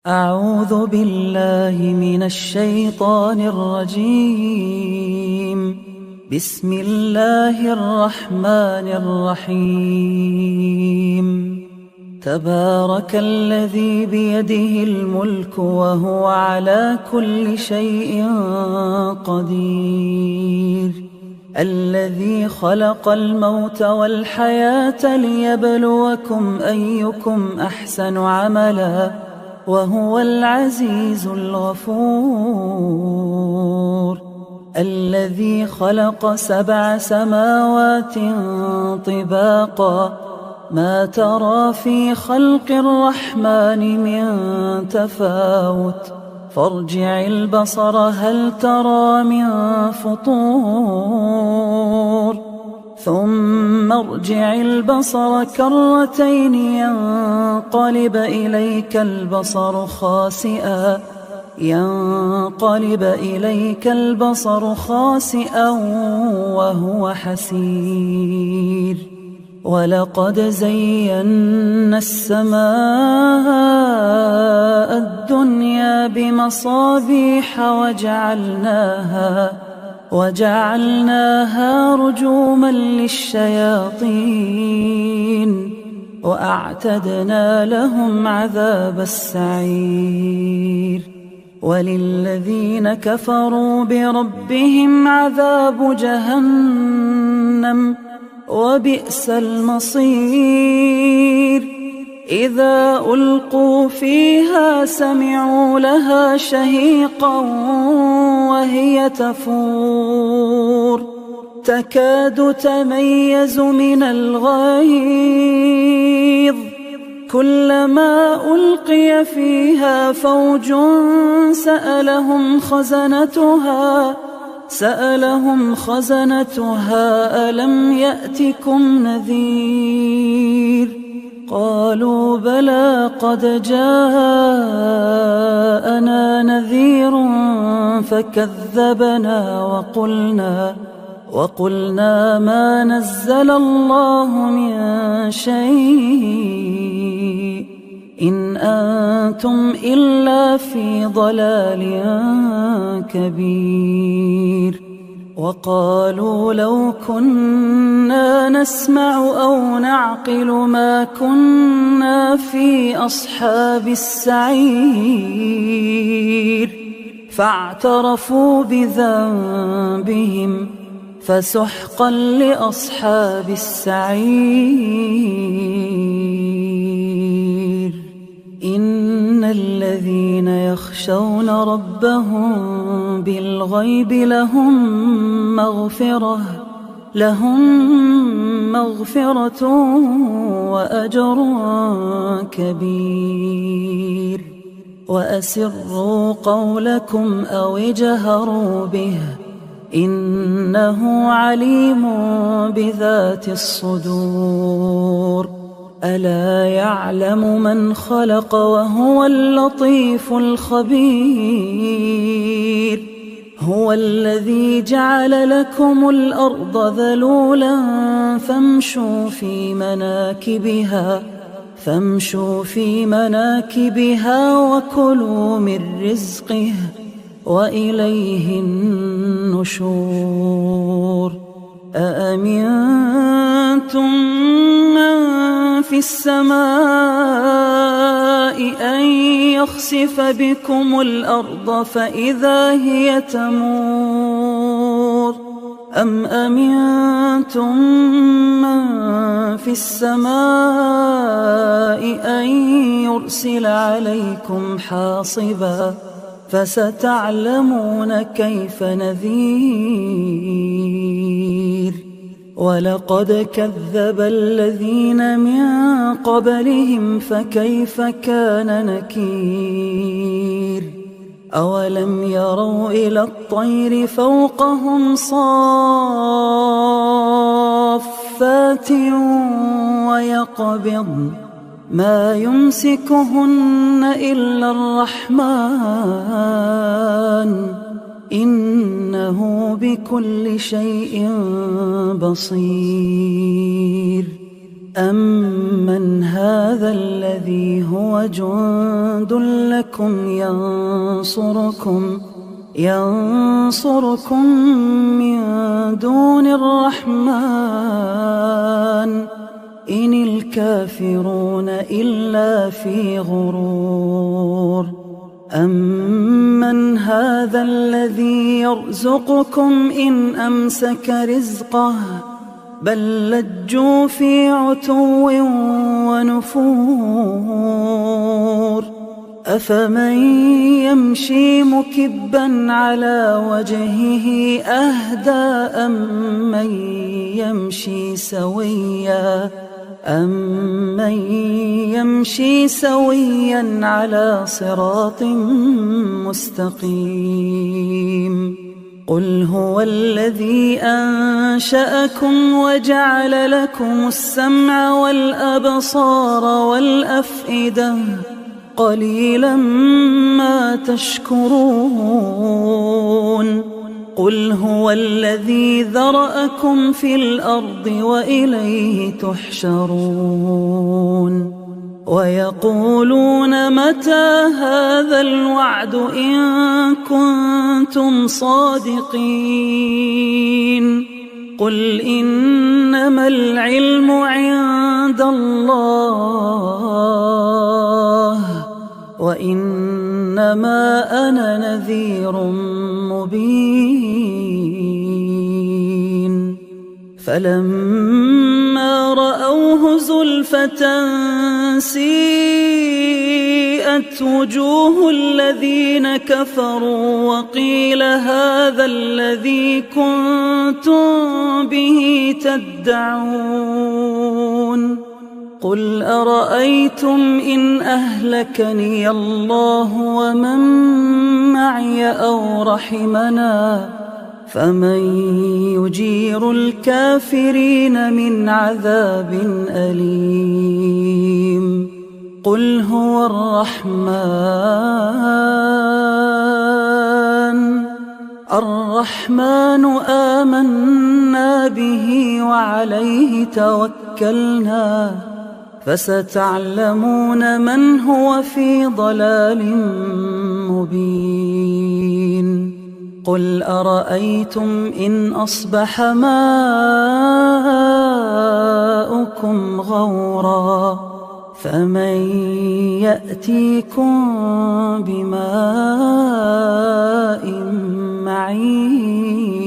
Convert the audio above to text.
أعوذ بالله من الشيطان الرجيم. بسم الله الرحمن الرحيم. تبارك الذي بيده الملك وهو على كل شيء قدير. الذي خلق الموت والحياة ليبلوكم أيكم أحسن عملا وهو العزيز الغفور. الذي خلق 7 سماوات طباقا ما ترى في خلق الرحمن من تفاوت فارجع البصر هل ترى من فطور ثم ارجع البصر كرتين ينقلب إليك البصر خاسئا وهو حسير. ولقد زينا السماء الدنيا بمصابيح وجعلناها رجوما للشياطين وأعتدنا لهم عذاب السعير. وللذين كفروا بربهم عذاب جهنم وبئس المصير. إذا ألقوا فيها سمعوا لها شهيقا وهي تفور تكاد تميز من الغيظ كلما ألقي فيها فوج سألهم خزنتها ألم يأتكم نذير قالوا بلى قد جاءنا نذير فكذبنا وقلنا ما نزل الله من شيء إن أنتم إلا في ضلال كبير. وقالوا لو كنا نسمع أو نعقل ما كنا في أصحاب السعير فاعترفوا بذنبهم فسحقا لأصحاب السعير. إن الذين يخشون ربهم بالغيب لهم مغفرة وأجر كبير. وأسروا قولكم أو اجهروا به إنه عليم بذات الصدور. ألا يعلم من خلق وهو اللطيف الخبير. هو الذي جعل لكم الأرض ذلولا فامشوا في مناكبها وكلوا من رزقه وإليه النشور. أأمنتم من في السماء أن يخسف بكم الأرض فإذا هي تمور أم أمنتم من في السماء أن يرسل عليكم حاصبا فستعلمون كيف نذير. ولقد كذب الذين من قبلهم فكيف كان نكير. أولم يروا إلى الطير فوقهم صافات ويقبضن ما يمسكهن إلا الرحمن إنه بكل شيء بصير. أَمَّنْ هَذَا الَّذِي هُوَ جُندٌ لَكُمْ ينصركم مِّن دُونِ الرَّحْمَٰنِ إِنِ الْكَافِرُونَ إِلَّا فِي غُرُورٍ أَمَّنْ هَذَا الَّذِي يَرْزُقُكُمْ إِنْ أَمْسَكَ رِزْقَهُ بَل لَّجُّوا فِي عُتُوٍّ وَنُفُورٍ أَفَمَن يَمْشِي مُكِبًّا عَلَىٰ وَجْهِهِ أَهْدَىٰ أَمَّن يَمْشِي سَوِيًّا عَلَىٰ صِرَاطٍ مُّسْتَقِيمٍ قُلْ هُوَ الَّذِي أَنشَأَكُمْ وَجَعَلَ لَكُمُ السَّمْعَ وَالْأَبْصَارَ وَالْأَفْئِدَةَ قَلِيلًا مَّا تَشْكُرُونَ قُلْ هُوَ الَّذِي ذَرَأَكُمْ فِي الْأَرْضِ وَإِلَيْهِ تُحْشَرُونَ وَيَقُولُونَ مَتَىٰ هَٰذَا الْوَعْدُ إِن كُنتُمْ صَادِقِينَ قُلْ إِنَّمَا الْعِلْمُ عِندَ اللَّهِ وَإِنَّمَا أَنَا نَذِيرٌ مُّبِينٌ فَلَمَّا رَأَوْهُ زُلْفَةً سِيئَتْ وُجُوهُ الَّذِينَ كَفَرُوا وَقِيلَ هَٰذَا الَّذِي كُنتُم بِهِ تَدَّعُونَ قُلْ أَرَأَيْتُمْ إِنْ أَهْلَكَنِيَ اللَّهُ وَمَن مَّعِيَ أَوْ رَحِمَنَا فَمَن يُجِيرُ الْكَافِرِينَ مِنْ عَذَابٍ أَلِيمٍ قُلْ هُوَ الرَّحْمَٰنُ آمَنَّا بِهِ وَعَلَيْهِ تَوَكَّلْنَا فَسَتَعْلَمُونَ مَنْ هُوَ فِي ضَلَالٍ مُّبِينٍ قُلْ أَرَأَيْتُمْ إِنْ أَصْبَحَ مَاؤُكُمْ غَوْرًا فَمَن يَأْتِيكُم بِمَاءٍ مَّعِينٍ